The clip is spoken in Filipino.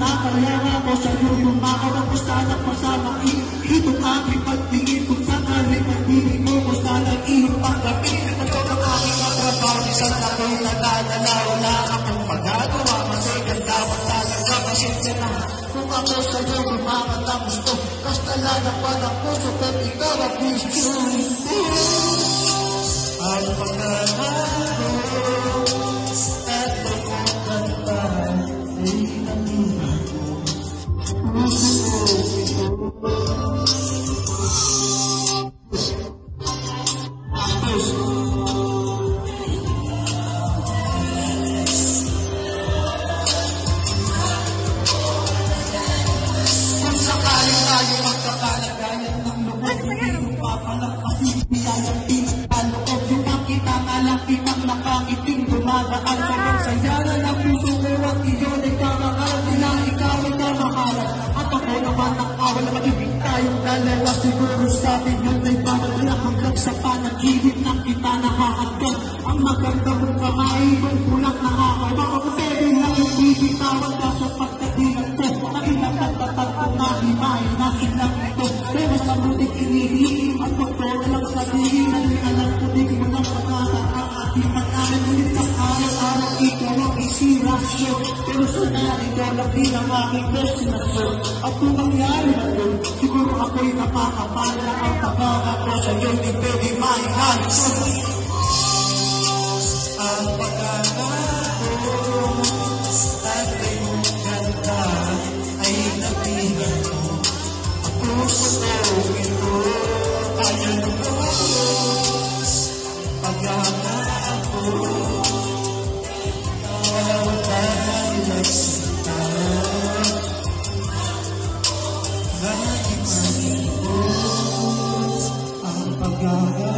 Nakalala ko sa'yo yung makapagpos na nagpasama. Itong aking pagtingin kung sakali pagtingin mo ko sa nag-ihip paggabi. Ito ang aking katrabaho, isang ako'y nagdadala. Wala akong magagawa kasi ganda mo talaga. Pasensya na kung ako sa'yo kumakatapos ko. Basta lalapad ang puso pero ikaw ang gusto. Ang pagkakako at pagkakanta ay namuha ko. Puso ko ito. Kung sakaling tayo magkakalagayan ng loob, hindi mo papalagpasin, biyayang pinagkaloob. Yung makita nga lang kitang nakangiting dumadaan sa'yo. Saya na ng puso ko at iyon ay kakakal. Nila ikaw ay kamahalan at ako naman ang awal. Mag-ibig tayong dalawa, siguro sa'tin yun ay bawala. Hanggang sa panaginip na kita nakakagod. Ang maganda mong kamay, yung kulang nakakawa. Ako pwede lang yung bibitawan ka sa pagkadilang ko. Nakilang nagtatag ko na himay, nakilang ito. Pero sa mutik inihiling at pagkawa lang sa dihilan. May alam ko di mo ng pagkataang ating pag-aral. Ulit ang araw-araw ikaw ang isirasyon. Pero sana ikaw lang din ang aking destinasyon. At kung mangyari na doon, siguro ako'y napakapala. Ang pagkakako sa'yo di pwede maihansyon. Ang pagkakako at iyong ganda ay nabihan ko. Ang puso ko ito kaya lubos. Pagkakako ikaw tayo nagsita. Naging ko ang pagkakako.